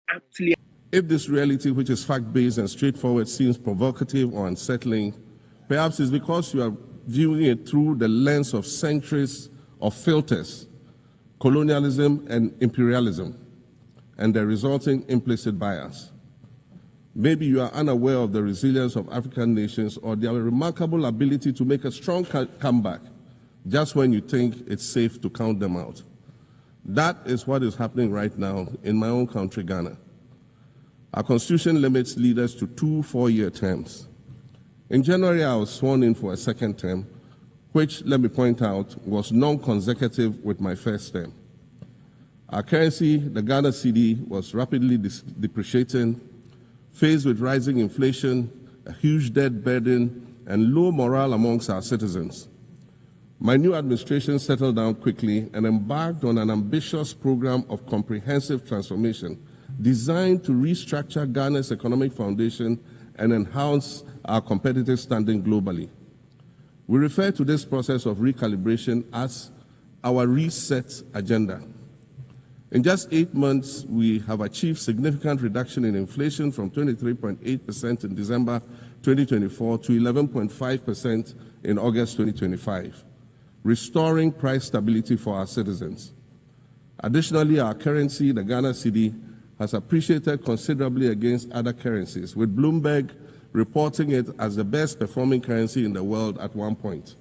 aptly. If this reality, which is fact-based and straightforward, seems provocative or unsettling, perhaps it's because you are viewing it through the lens of centuries of filters, colonialism and imperialism, and the resulting implicit bias. Maybe you are unaware of the resilience of African nations or their remarkable ability to make a strong comeback just when you think it's safe to count them out. That is what is happening right now in my own country, Ghana. Our constitution limits leaders to 2 4-year terms. In January, I was sworn in for a second term, which, let me point out, was non-consecutive with my first term. Our currency, the Ghana cedi, was rapidly depreciating, faced with rising inflation, a huge debt burden, and low morale amongst our citizens. My new administration settled down quickly and embarked on an ambitious program of comprehensive transformation designed to restructure Ghana's economic foundation and enhance our competitive standing globally. We refer to this process of recalibration as our reset agenda. In just 8 months, we have achieved significant reduction in inflation from 23.8% in December 2024 to 11.5% in August 2025, restoring price stability for our citizens. Additionally, our currency, the Ghana cedi, has appreciated considerably against other currencies, with Bloomberg reporting it as the best performing currency in the world at one point.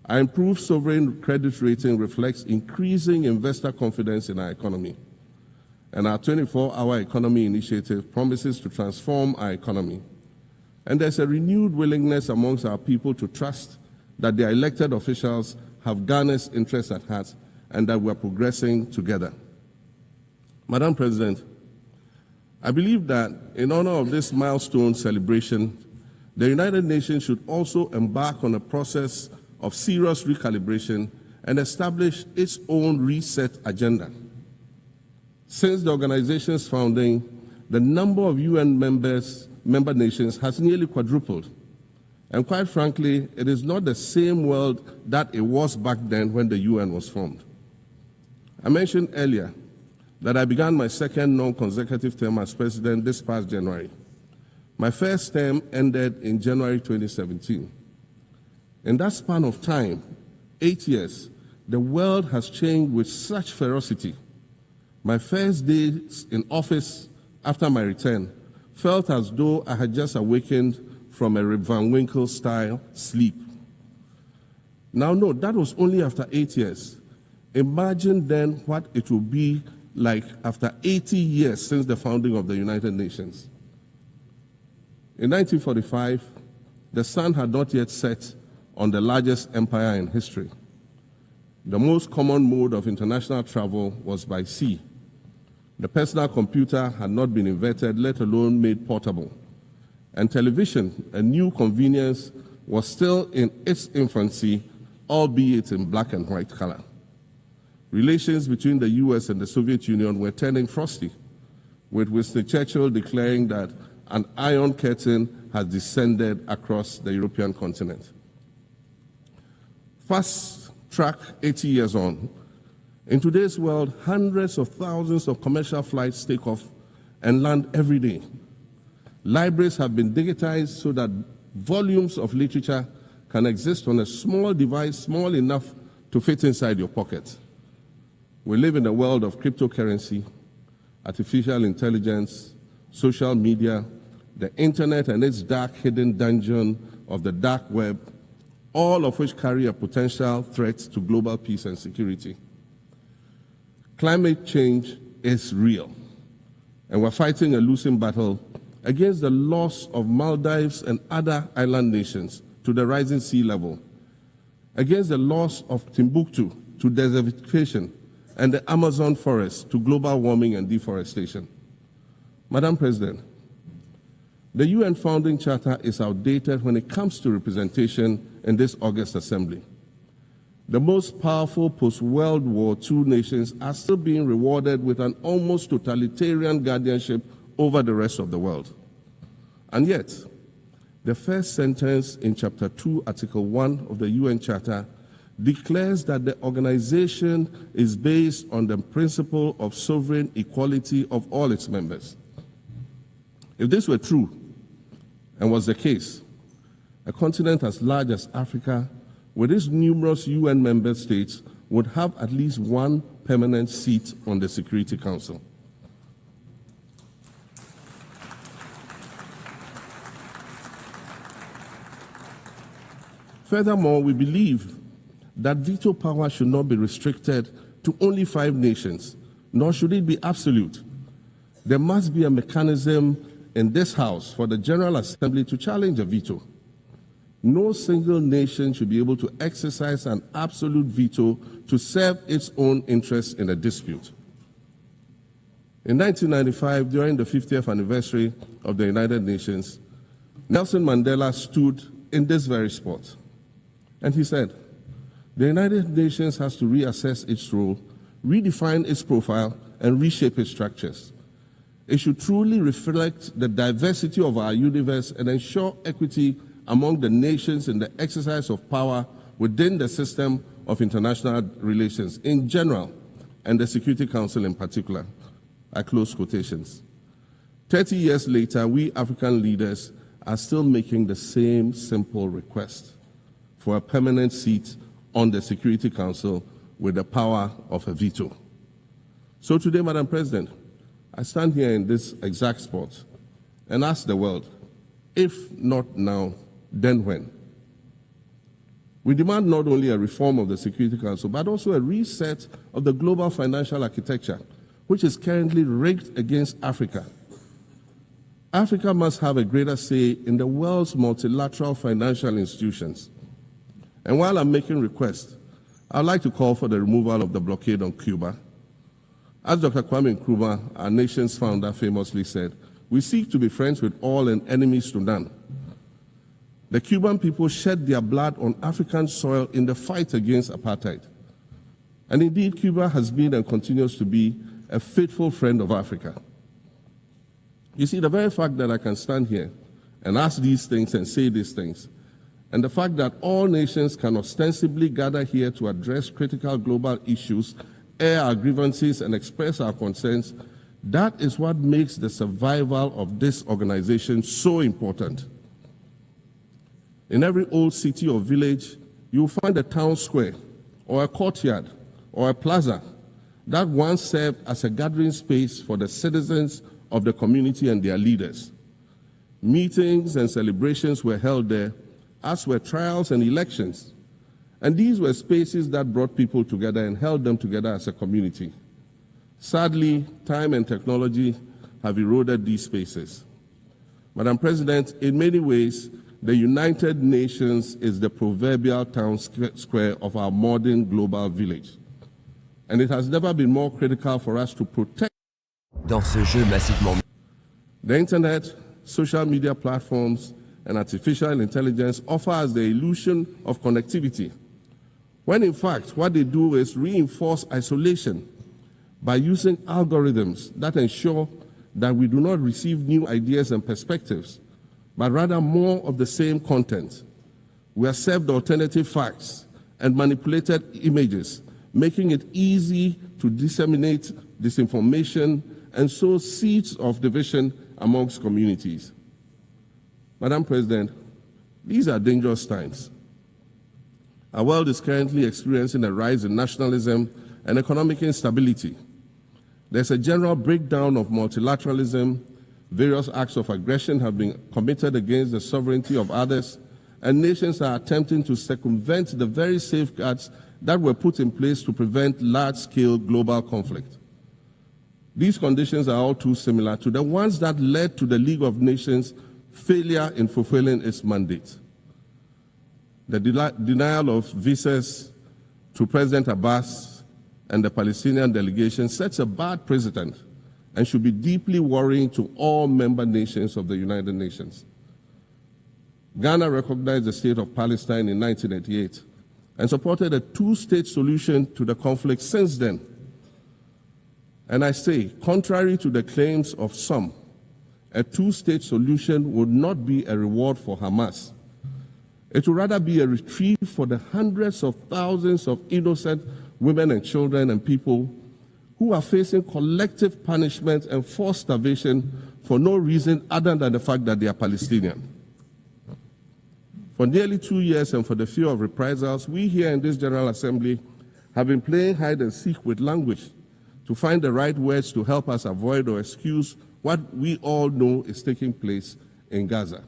Our improved sovereign credit rating reflects increasing investor confidence in our economy, and our 24-hour economy initiative promises to transform our economy. And there's a renewed willingness amongst our people to trust that their elected officials have Ghana's interests at heart and that we're progressing together. Madam President, I believe that in honor of this milestone celebration, the United Nations should also embark on a process of serious recalibration and establish its own reset agenda. Since the organization's founding, the number of UN member nations has nearly quadrupled. And quite frankly, it is not the same world that it was back then when the UN was formed. I mentioned earlier that I began my second non-consecutive term as president this past January. My first term ended in January 2017. In that span of time, 8 years, the world has changed with such ferocity. My first days in office after my return felt as though I had just awakened from a Rip Van Winkle-style sleep. Now, no, that was only after 8 years. Imagine then what it will be like after 80 years since the founding of the United Nations. In 1945, the sun had not yet set on the largest empire in history. The most common mode of international travel was by sea. The personal computer had not been invented, let alone made portable. And television, a new convenience, was still in its infancy, albeit in black and white color. Relations between the US and the Soviet Union were turning frosty, with Winston Churchill declaring that an iron curtain has descended across the European continent. Fast track 80 years on. In today's world, hundreds of thousands of commercial flights take off and land every day. Libraries have been digitized so that volumes of literature can exist on a small device, small enough to fit inside your pocket. We live in a world of cryptocurrency, artificial intelligence, social media, the internet and its dark hidden dungeon of the dark web, all of which carry a potential threat to global peace and security. Climate change is real, and we're fighting a losing battle against the loss of Maldives and other island nations to the rising sea level, against the loss of Timbuktu to desertification, and the Amazon forest to global warming and deforestation. Madam President, the UN Founding Charter is outdated when it comes to representation in this August Assembly. The most powerful post-World War II nations are still being rewarded with an almost totalitarian guardianship over the rest of the world. And yet, the first sentence in Chapter 2, Article 1 of the UN Charter declares that the organization is based on the principle of sovereign equality of all its members. If this were true and was the case, a continent as large as Africa, with its numerous UN member states, would have at least one permanent seat on the Security Council. Furthermore, we believe that veto power should not be restricted to only 5 nations, nor should it be absolute. There must be a mechanism in this House for the General Assembly to challenge a veto. No single nation should be able to exercise an absolute veto to serve its own interests in a dispute. In 1995, during the 50th anniversary of the United Nations, Nelson Mandela stood in this very spot. And he said, the United Nations has to reassess its role, redefine its profile, and reshape its structures. It should truly reflect the diversity of our universe and ensure equity among the nations in the exercise of power within the system of international relations in general, and the Security Council in particular. I close quotations. 30 years later, we African leaders are still making the same simple request for a permanent seat on the Security Council with the power of a veto. So today, Madam President, I stand here in this exact spot and ask the world, if not now, then when? We demand not only a reform of the Security Council, but also a reset of the global financial architecture, which is currently rigged against Africa. Africa must have a greater say in the world's multilateral financial institutions. And while I'm making requests, I'd like to call for the removal of the blockade on Cuba. As Dr. Kwame Nkrumah, our nation's founder, famously said, we seek to be friends with all and enemies to none. The Cuban people shed their blood on African soil in the fight against apartheid. And indeed, Cuba has been and continues to be a faithful friend of Africa. You see, the very fact that I can stand here and ask these things and say these things, and the fact that all nations can ostensibly gather here to address critical global issues, air our grievances, and express our concerns, that is what makes the survival of this organization so important. In every old city or village, you will find a town square, or a courtyard, or a plaza that once served as a gathering space for the citizens of the community and their leaders. Meetings and celebrations were held there, as were trials and elections. And these were spaces that brought people together and held them together as a community. Sadly, time and technology have eroded these spaces. Madam President, in many ways, the United Nations is the proverbial town square of our modern global village. And it has never been more critical for us to protect. Dans ce jeu massivement. The internet, social media platforms, and artificial intelligence offer us the illusion of connectivity, when in fact what they do is reinforce isolation by using algorithms that ensure that we do not receive new ideas and perspectives, but rather more of the same content. We are served alternative facts and manipulated images, making it easy to disseminate disinformation and sow seeds of division amongst communities. Madam President, these are dangerous times. Our world is currently experiencing a rise in nationalism and economic instability. There's a general breakdown of multilateralism. Various acts of aggression have been committed against the sovereignty of others, and nations are attempting to circumvent the very safeguards that were put in place to prevent large-scale global conflict. These conditions are all too similar to the ones that led to the League of Nations' failure in fulfilling its mandate. The denial of visas to President Abbas and the Palestinian delegation sets a bad precedent and should be deeply worrying to all member nations of the United Nations. Ghana recognized the state of Palestine in 1988 and supported a two-state solution to the conflict since then. And I say, contrary to the claims of some, a two-state solution would not be a reward for Hamas. It will rather be a reprieve for the hundreds of thousands of innocent women and children and people who are facing collective punishment and forced starvation for no reason other than the fact that they are Palestinian. For nearly 2 years and for the fear of reprisals, we here in this General Assembly have been playing hide and seek with language to find the right words to help us avoid or excuse what we all know is taking place in Gaza.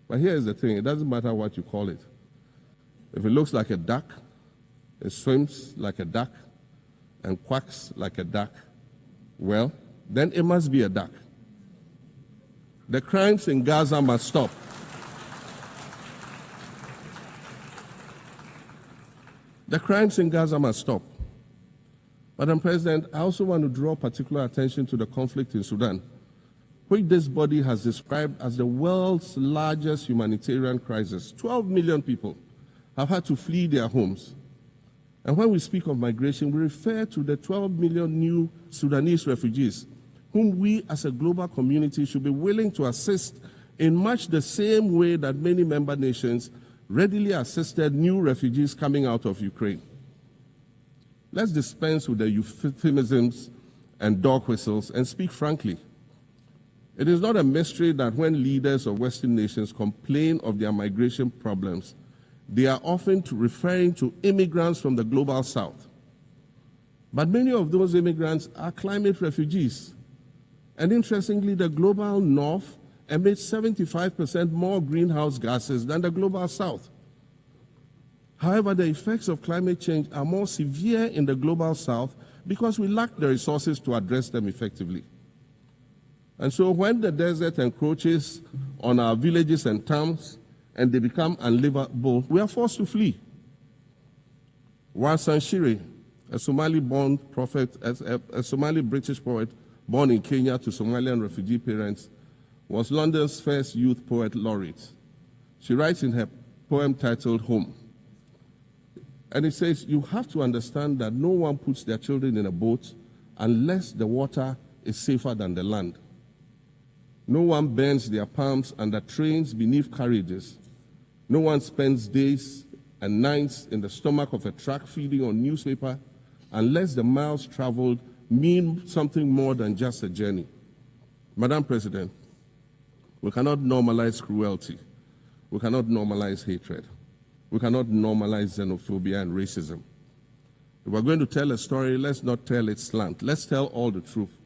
But here is the thing, it doesn't matter what you call it. If it looks like a duck, it swims like a duck, and quacks like a duck, well, then it must be a duck. The crimes in Gaza must stop. The crimes in Gaza must stop. Madam President, I also want to draw particular attention to the conflict in Sudan, which this body has described as the world's largest humanitarian crisis. 12 million people have had to flee their homes. And when we speak of migration, we refer to the 12 million new Sudanese refugees, whom we as a global community should be willing to assist in much the same way that many member nations readily assisted new refugees coming out of Ukraine. Let's dispense with the euphemisms and dog whistles and speak frankly. It is not a mystery that when leaders of Western nations complain of their migration problems, they are often referring to immigrants from the global south. But many of those immigrants are climate refugees. And interestingly, the global north emits 75% more greenhouse gases than the global south. However, the effects of climate change are more severe in the global south because we lack the resources to address them effectively. And so when the desert encroaches on our villages and towns and they become unlivable, we are forced to flee. Warsan Shire, a Somali-born prophet, a Somali-British poet born in Kenya to Somalian refugee parents, was London's first youth poet laureate. She writes in her poem titled Home. And it says, you have to understand that no one puts their children in a boat unless the water is safer than the land. No one burns their palms under trains beneath carriages. No one spends days and nights in the stomach of a truck feeding on newspaper unless the miles traveled mean something more than just a journey. Madam President, we cannot normalize cruelty. We cannot normalize hatred. We cannot normalize xenophobia and racism. If we're going to tell a story, let's not tell it slant. Let's tell all the truth.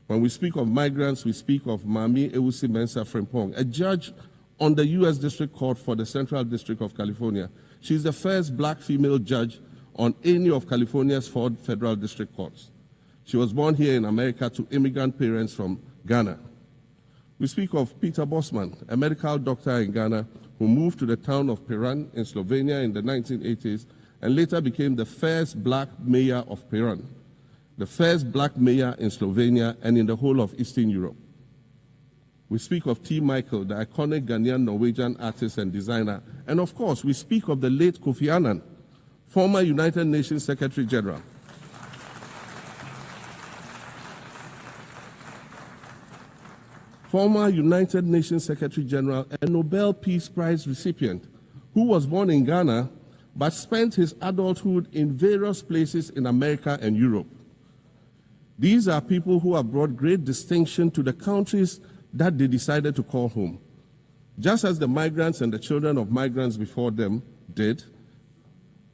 When we speak of migrants, we speak of Mami Ewusi Mensah Frimpong, a judge on the U.S. District Court for the Central District of California. She's the first black female judge on any of California's 4 federal district courts. She was born here in America to immigrant parents from Ghana. We speak of Peter Bosman, a medical doctor in Ghana who moved to the town of Piran in Slovenia in the 1980s and later became the first black mayor of Piran, the first black mayor in Slovenia and in the whole of Eastern Europe. We speak of T. Michael, the iconic Ghanaian Norwegian artist and designer. And of course, we speak of the late Kofi Annan, former United Nations Secretary General. Former United Nations Secretary General and Nobel Peace Prize recipient, who was born in Ghana but spent his adulthood in various places in America and Europe. These are people who have brought great distinction to the countries that they decided to call home. Just as the migrants and the children of migrants before them did,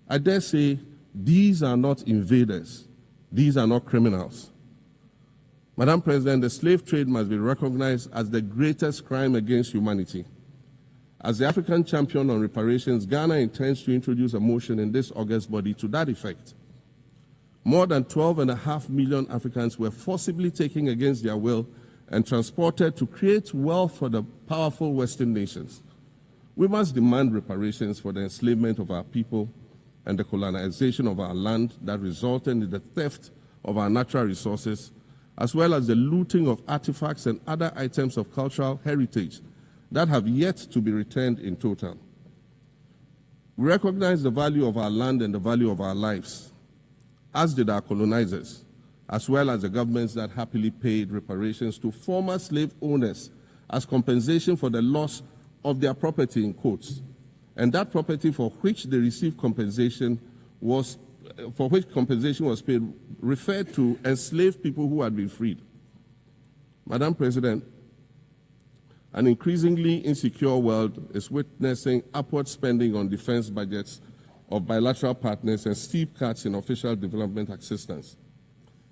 I dare say these are not invaders. These are not criminals. Madam President, the slave trade must be recognized as the greatest crime against humanity. As the African champion on reparations, Ghana intends to introduce a motion in this August body to that effect. More than 12.5 million Africans were forcibly taken against their will and transported to create wealth for the powerful Western nations. We must demand reparations for the enslavement of our people and the colonization of our land that resulted in the theft of our natural resources, as well as the looting of artifacts and other items of cultural heritage that have yet to be returned in total. We recognize the value of our land and the value of our lives, as did our colonizers, as well as the governments that happily paid reparations to former slave owners as compensation for the loss of their property, in quotes. and that property for which they received compensation was paid referred to enslaved people who had been freed. Madam President, an increasingly insecure world is witnessing upward spending on defense budgets of bilateral partners and steep cuts in official development assistance.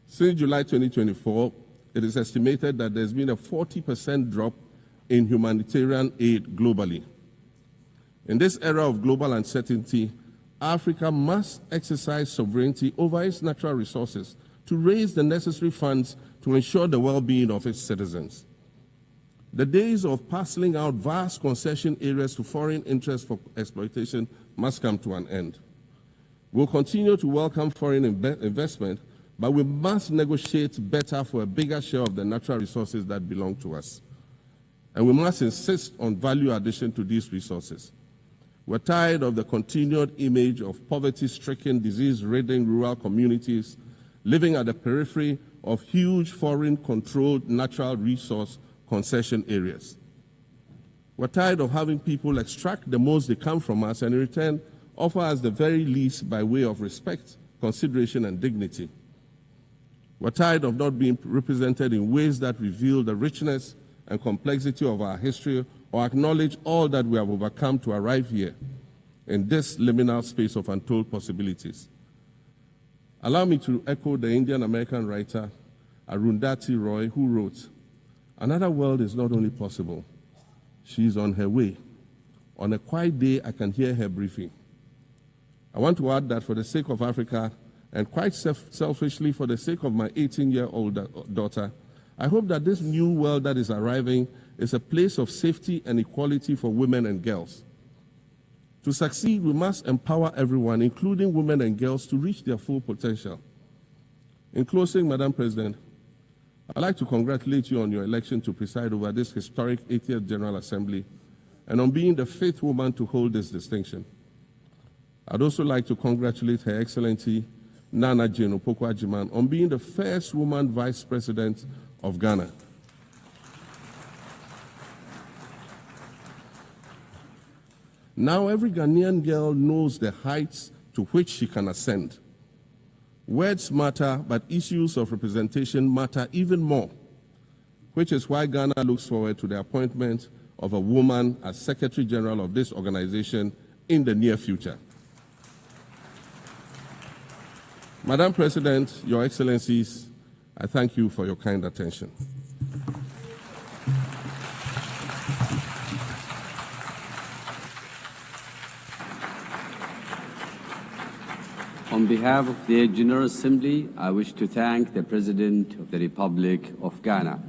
Since July 2024, it is estimated that there's been a 40% drop in humanitarian aid globally. In this era of global uncertainty, Africa must exercise sovereignty over its natural resources to raise the necessary funds to ensure the well-being of its citizens. The days of parceling out vast concession areas to foreign interests for exploitation must come to an end. We'll continue to welcome foreign investment, but we must negotiate better for a bigger share of the natural resources that belong to us. And we must insist on value addition to these resources. We're tired of the continued image of poverty-stricken, disease-ridden rural communities living at the periphery of huge foreign-controlled natural resource concession areas. We're tired of having people extract the most they can from us and in return offer us the very least by way of respect, consideration, and dignity. We're tired of not being represented in ways that reveal the richness and complexity of our history or acknowledge all that we have overcome to arrive here in this liminal space of untold possibilities. Allow me to echo the Indian-American writer Arundhati Roy, who wrote, "Another world is not only possible, she is on her way. On a quiet day, I can hear her breathing." I want to add that for the sake of Africa, and quite selfishly for the sake of my 18-year-old daughter, I hope that this new world that is arriving is a place of safety and equality for women and girls. To succeed, we must empower everyone, including women and girls, to reach their full potential. In closing, Madam President, I'd like to congratulate you on your election to preside over this historic 80th General Assembly and on being the 5th woman to hold this distinction. I'd also like to congratulate Her Excellency Nana Jane Opoku-Agyeman on being the first woman Vice President of Ghana. Now every Ghanaian girl knows the heights to which she can ascend. Words matter, but issues of representation matter even more, which is why Ghana looks forward to the appointment of a woman as Secretary General of this organization in the near future. Madam President, Your Excellencies, I thank you for your kind attention. On behalf of the General Assembly, I wish to thank the President of the Republic of Ghana.